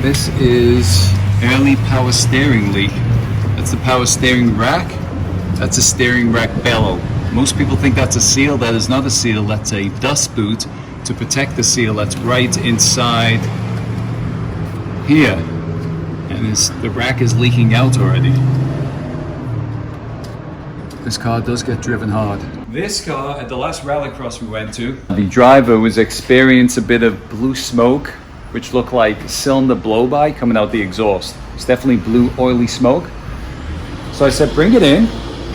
This is early power steering leak. That's the power steering rack. That's a steering rack bellow. Most people think that's a seal. That is not a seal. That's a dust boot to protect the seal that's right inside here. And the rack is leaking out already. This car does get driven hard. This car, at the last rallycross we went to, the driver was experiencing a bit of blue smoke, which looked like cylinder blow-by coming out the exhaust. It's definitely blue, oily smoke. So I said, bring it in.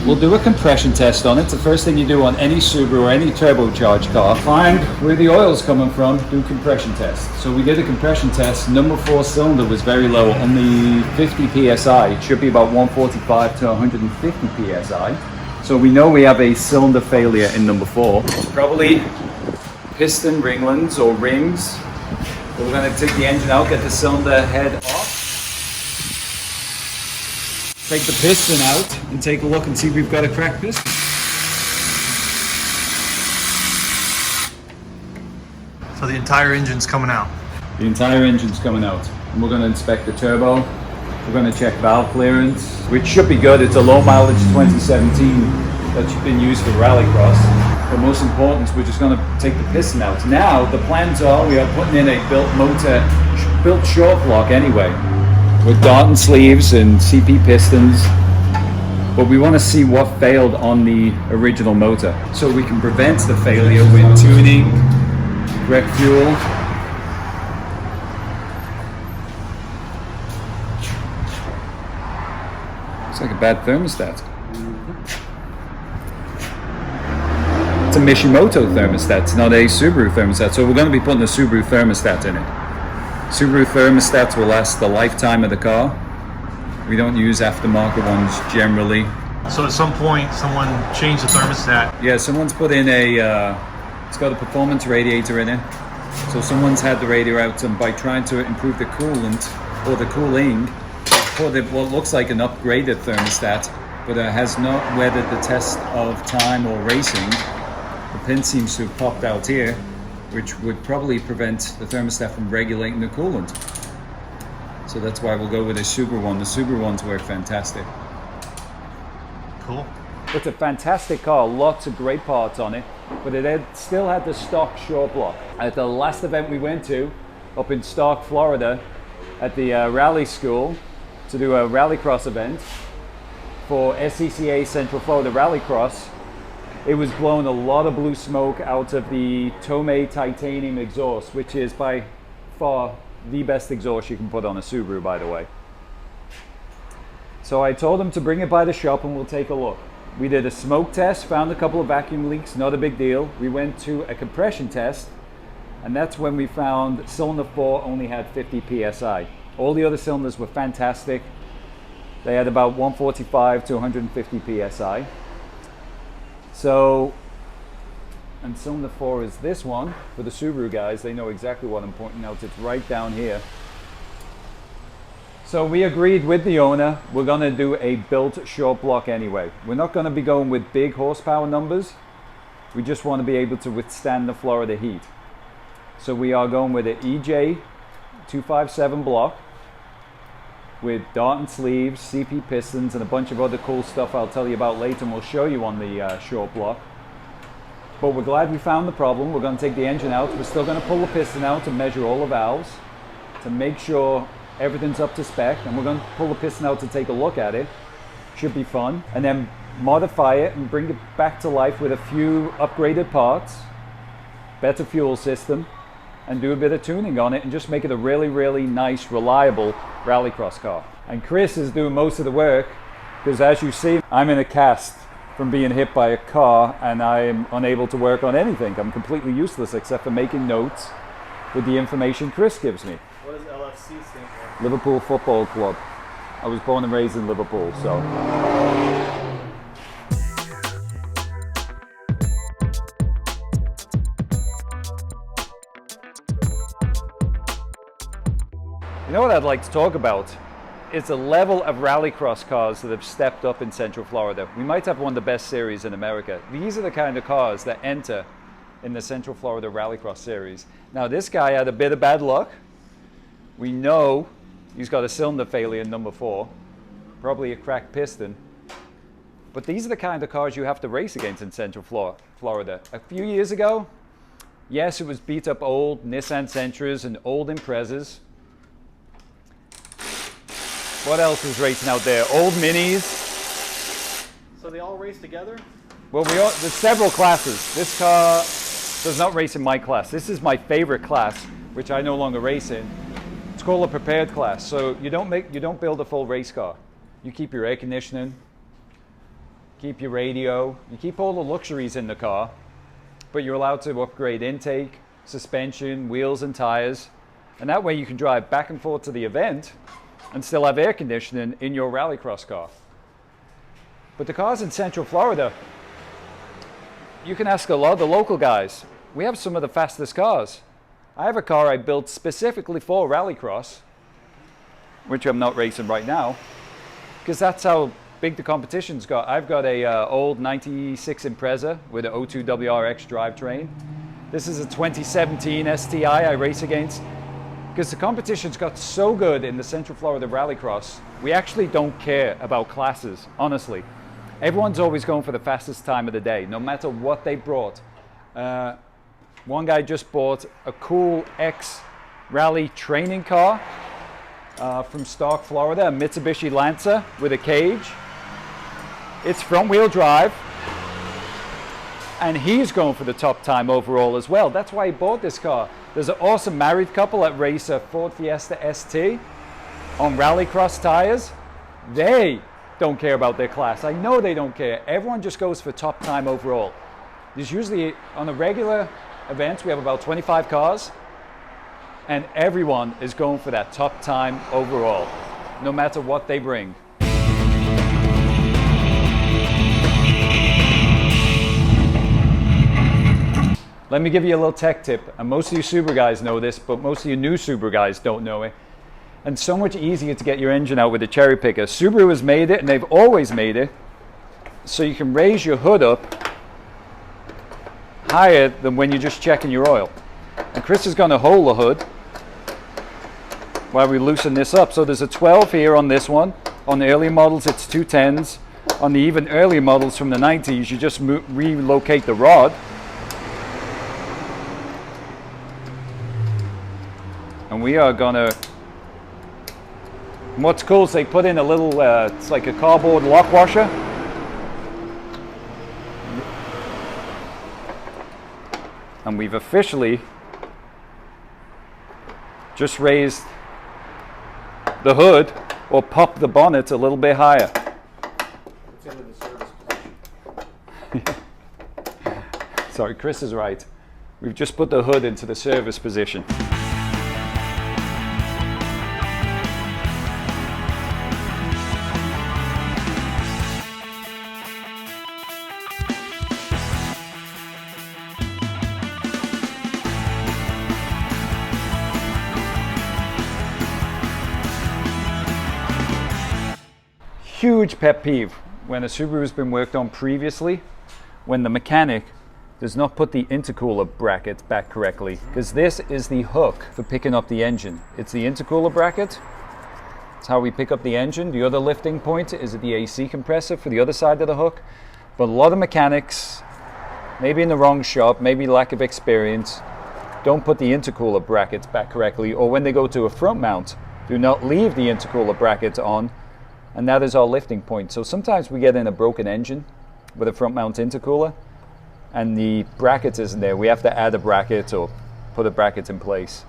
We'll do a compression test on it. It's the first thing you do on any Subaru or any turbocharged car. Find where the oil's coming from, do compression test. So we did a compression test. Number 4 cylinder was very low, only 50 PSI. It should be about 145 to 150 PSI. So we know we have a cylinder failure in number 4. Probably piston ringlands or rings. We're going to take the engine out, get the cylinder head off. Take the piston out and take a look and see if we've got a cracked piston. So the entire engine's coming out? The entire engine's coming out. And we're going to inspect the turbo. We're going to check valve clearance, which should be good. It's a low mileage 2017 that's been used for rallycross. But most important, we're just going to take the piston out. Now, the plans are we are putting in a built motor, built short block anyway, with Darton sleeves and CP pistons, but we want to see what failed on the original motor so we can prevent the failure with tuning, correct fuel. It's like a bad thermostat. It's a Mishimoto thermostat, it's not a Subaru thermostat, so we're going to be putting a Subaru thermostat in it. Subaru thermostats will last the lifetime of the car. We don't use aftermarket ones generally. So at some point, someone changed the thermostat? Yeah, someone's put in it's got a performance radiator in it. So someone's had the radiator out, and by trying to improve the coolant or the cooling, put what looks like an upgraded thermostat, but it has not weathered the test of time or racing. The pin seems to have popped out here, which would probably prevent the thermostat from regulating the coolant. So that's why we'll go with a Subaru one. The Subaru ones work fantastic. Cool. It's a fantastic car, lots of great parts on it, but it still had the stock short block. At the last event we went to, up in Stark, Florida, at the rally school, to do a rallycross event for SCCA Central Florida Rallycross, it was blowing a lot of blue smoke out of the Tomei titanium exhaust, which is by far the best exhaust you can put on a Subaru, by the way. So I told them to bring it by the shop and we'll take a look. We did a smoke test, found a couple of vacuum leaks, not a big deal. We went to a compression test, and that's when we found cylinder 4 only had 50 PSI. All the other cylinders were fantastic. They had about 145 to 150 PSI. So, and cylinder 4 is this one. For the Subaru guys, they know exactly what I'm pointing out. It's right down here. So we agreed with the owner, we're going to do a built short block anyway. We're not going to be going with big horsepower numbers. We just want to be able to withstand the Florida heat. So we are going with an EJ 257 block with Darton sleeves, CP pistons, and a bunch of other cool stuff I'll tell you about later and we'll show you on the short block. But we're glad we found the problem. We're going to take the engine out. We're still going to pull the piston out and measure all the valves to make sure everything's up to spec, and we're going to pull the piston out to take a look at it. Should be fun. And then modify it and bring it back to life with a few upgraded parts, better fuel system, and do a bit of tuning on it and just make it a really, really nice, reliable rallycross car. And Chris is doing most of the work because, as you see, I'm in a cast from being hit by a car and I'm unable to work on anything. I'm completely useless except for making notes with the information Chris gives me. What does LFC stand for? Liverpool Football Club. I was born and raised in Liverpool, so. You know what I'd like to talk about? It's the level of rallycross cars that have stepped up in Central Florida. We might have one of the best series in America. These are the kind of cars that enter in the Central Florida Rallycross series. Now this guy had a bit of bad luck. We know He's got a cylinder failure in number 4, probably a cracked piston. But these are the kind of cars you have to race against in Central Florida. A few years ago, yes, it was beat up old Nissan Sentras and old Imprezas. What else was racing out there? Old Minis. So they all race together? Well, there's several classes. This car does not race in my class. This is my favorite class, which I no longer race in. It's called a prepared class. So you don't build a full race car. You keep your air conditioning, keep your radio, you keep all the luxuries in the car, but you're allowed to upgrade intake, suspension, wheels and tires, and that way you can drive back and forth to the event and still have air conditioning in your rallycross car. But the cars in Central Florida, you can ask a lot of the local guys. We have some of the fastest cars. I have a car I built specifically for rallycross, which I'm not racing right now, because that's how big the competition's got. I've got a old 96 Impreza with an 02 WRX drivetrain. This is a 2017 STI I race against. Because the competition's got so good in the Central Florida Rallycross, we actually don't care about classes, honestly. Everyone's always going for the fastest time of the day, no matter what they brought. One guy just bought a cool X-Rally training car from Stark, Florida, a Mitsubishi Lancer with a cage. It's front-wheel drive, and he's going for the top time overall as well. That's why he bought this car. There's an awesome married couple that race a Ford Fiesta ST on rallycross tires. They don't care about their class. I know they don't care. Everyone just goes for top time overall. There's usually, on a regular event, we have about 25 cars, and everyone is going for that top time overall, no matter what they bring. Let me give you a little tech tip, and most of you Subaru guys know this, but most of you new Subaru guys don't know it. And so much easier to get your engine out with a cherry picker. Subaru has made it, and they've always made it, so you can raise your hood up higher than when you're just checking your oil. And Chris is going to hold the hood while we loosen this up. So there's a 12 here on this one. On the earlier models, it's 2 10s. On the even earlier models from the 90s, you just relocate the rod. And we are gonna, what's cool is they put in a little, it's like a cardboard lock washer. And we've officially just raised the hood or popped the bonnet a little bit higher. It's into the service position. Sorry, Chris is right. We've just put the hood into the service position. Huge pet peeve when a Subaru has been worked on previously, when the mechanic does not put the intercooler bracket back correctly, because this is the hook for picking up the engine. It's the intercooler bracket. It's how we pick up the engine. The other lifting point is the AC compressor for the other side of the hook. But a lot of mechanics, maybe in the wrong shop, maybe lack of experience, don't put the intercooler brackets back correctly, or when they go to a front mount, do not leave the intercooler brackets on. And that is our lifting point. So sometimes we get in a broken engine with a front mount intercooler and the bracket isn't there. We have to add a bracket or put a bracket in place.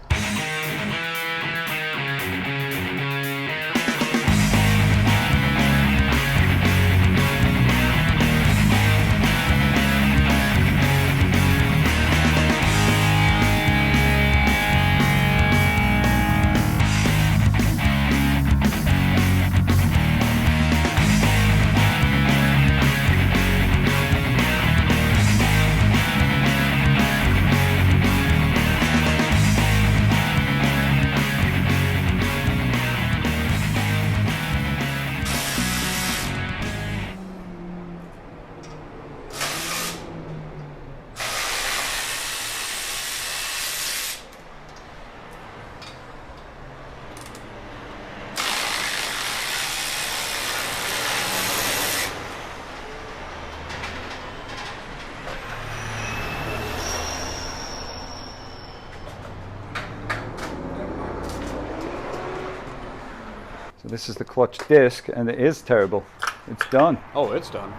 So this is the clutch disc, and it is terrible. It's done. Oh, it's done.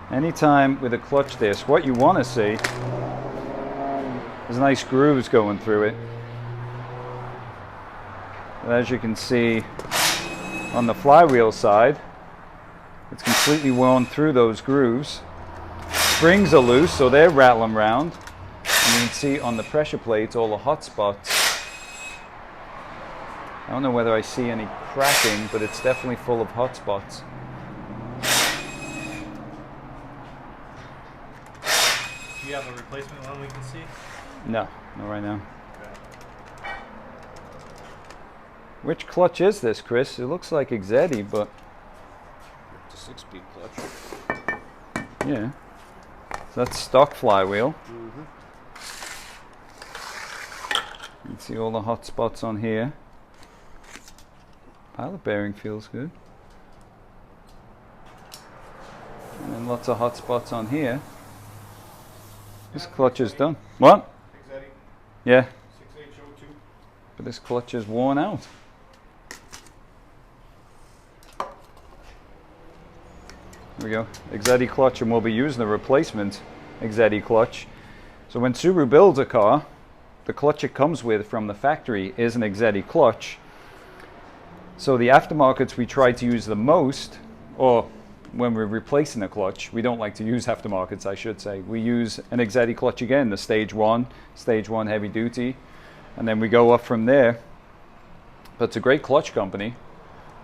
Anytime with a clutch disc, what you want to see is nice grooves going through it. But as you can see on the flywheel side, it's completely worn through those grooves. Springs are loose, so they're rattling around. And you can see on the pressure plates all the hot spots. I don't know whether I see any cracking, but it's definitely full of hot spots. Do you have a replacement one we can see? No, not right now. Which clutch is this, Chris? It looks like XZE, but... It's a 6-speed clutch. Yeah. So that's stock flywheel. Mm-hmm. You can see all the hot spots on here. Pilot bearing feels good. And then lots of hot spots on here. This clutch is done. What? XZE Yeah. 6H02. But this clutch is worn out. There we go. XZE clutch, and we'll be using the replacement XZE clutch. So when Subaru builds a car, the clutch it comes with from the factory is an XZE clutch. So the aftermarkets we try to use the most, or when we're replacing a clutch, we don't like to use aftermarkets, I should say. We use an XZE clutch again, the stage one heavy duty, and then we go up from there. But it's a great clutch company,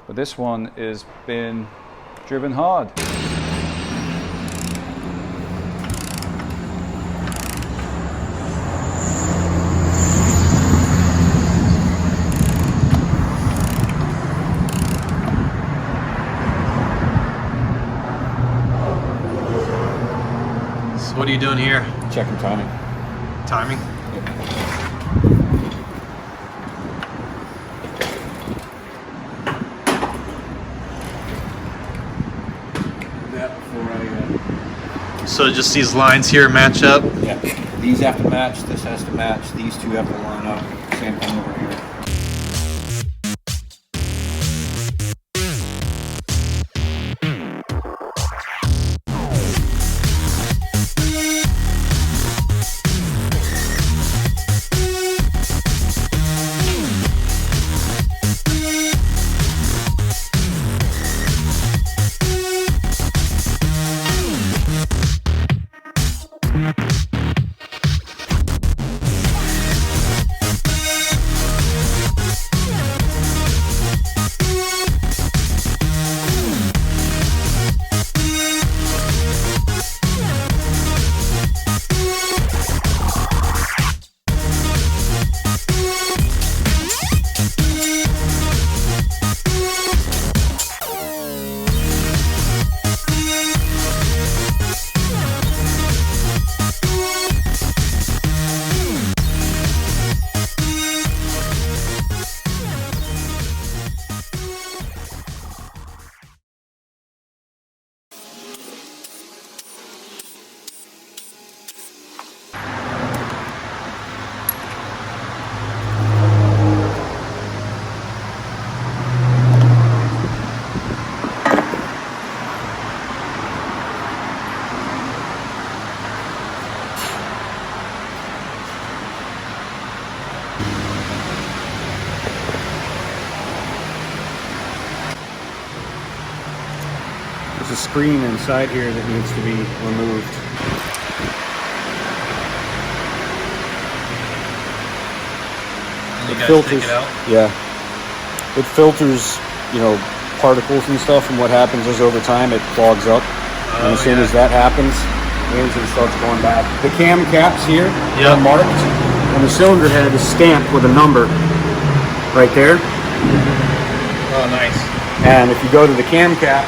but this one has been driven hard. So what are you doing here? Checking timing. Timing? That before I... So just these lines here match up? Yeah. These have to match, this has to match, these two have to line up. Same thing over here. There's a screen inside here that needs to be removed. You It guys filters, take it out? yeah. It filters, you know, particles and stuff, and what happens is over time it clogs up. And as soon as that happens, the engine starts going bad. The cam caps here are marked, and the cylinder head is stamped with a number right there. Oh, nice. And if you go to the cam cap,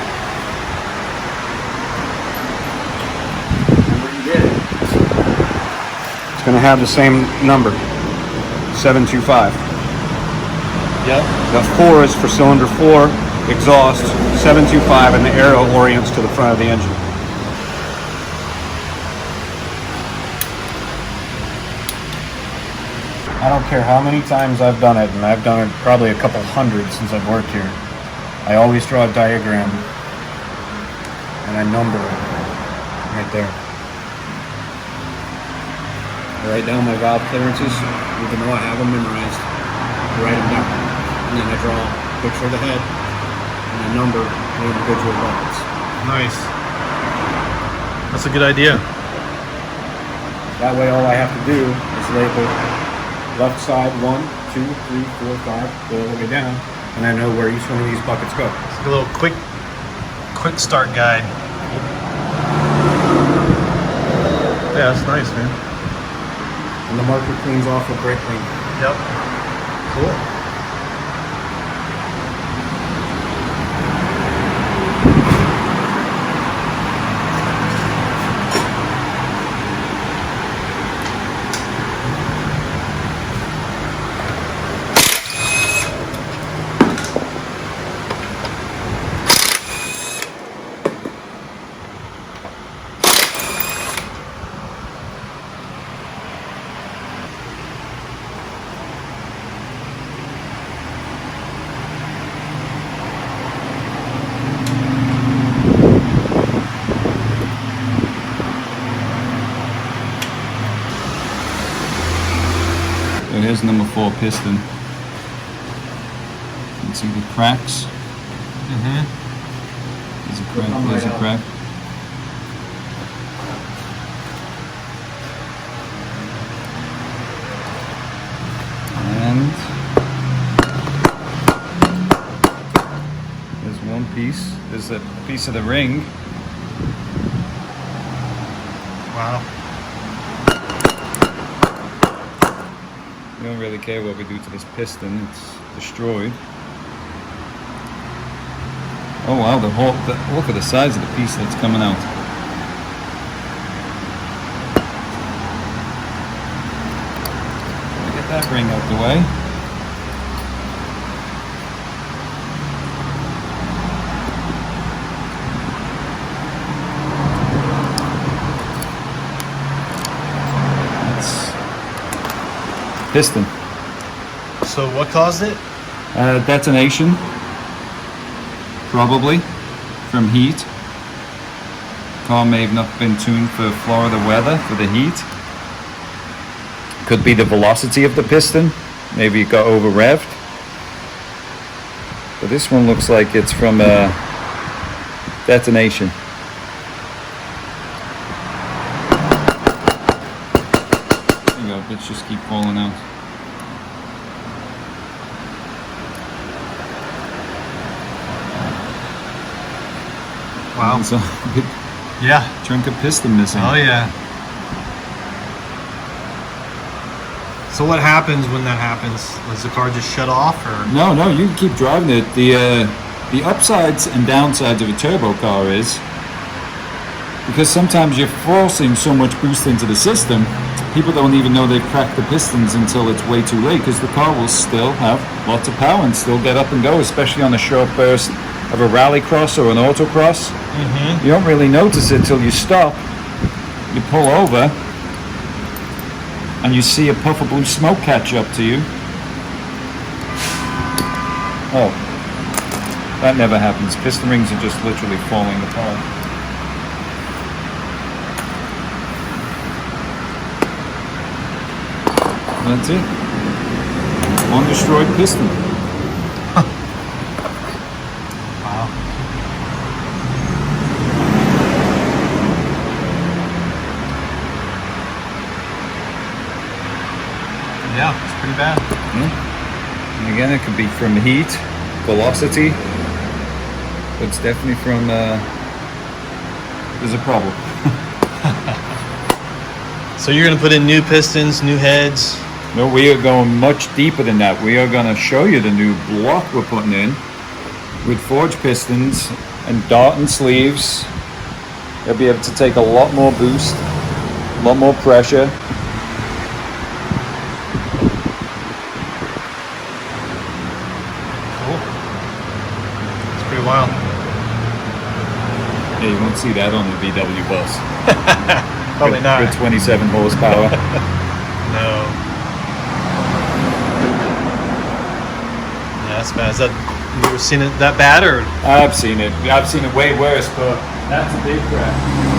it's going to have the same number, 725. Yep. The 4 is for cylinder 4, exhaust, 725, and the arrow orients to the front of the engine. I don't care how many times I've done it, and I've done it probably a couple hundred since I've worked here. I always draw a diagram and I number it right there. I write down my valve clearances, even though I have them memorized. I write them down, and then I draw a picture of the head and I number the individual buckets. Nice. That's a good idea. That way, all I have to do is label left side 1, 2, 3, 4, 5, go all the way down, and I know where each one of these buckets go. It's like a little quick start guide. Yeah, that's nice, man. And the marker cleans off with brake clean. Yep. Cool. So here's number 4 piston. You can see the cracks. There's a crack, there's a crack. And there's one piece. There's a piece of the ring. Wow. We don't really care what we do to this piston, it's destroyed. Oh wow, look at the size of the piece that's coming out. Get that ring out the way. Piston. So what caused it? Detonation, probably from heat. Car may have not been tuned for Florida weather for the heat. Could be the velocity of the piston. Maybe it got over revved. But this one looks like it's from a detonation. There you go, bits just keep falling out. Wow. There's a big chunk of piston missing. Oh yeah. So what happens when that happens? Does the car just shut off, or? No, you can keep driving it. The upsides and downsides of a turbo car is because sometimes you're forcing so much boost into the system, people don't even know they've cracked the pistons until it's way too late, because the car will still have lots of power and still get up and go, especially on a short burst of a rallycross or an autocross. You don't really notice it till you stop, you pull over, and you see a puff of blue smoke catch up to you. Oh, that never happens. Piston rings are just literally falling apart. That's it. One destroyed piston. Wow. Yeah, it's pretty bad. And again, it could be from heat, velocity, but it's definitely from, there's a problem. So you're going to put in new pistons, new heads? No, we are going much deeper than that. We are going to show you the new block we're putting in with forged pistons and darting sleeves. You'll be able to take a lot more boost, a lot more pressure. Cool. It's pretty wild. Yeah, you won't see that on the VW bus. Probably not. Good 27 horsepower. No. That's bad. Is that, you ever seen it that bad, or? I've seen it way worse, but that's a big crack.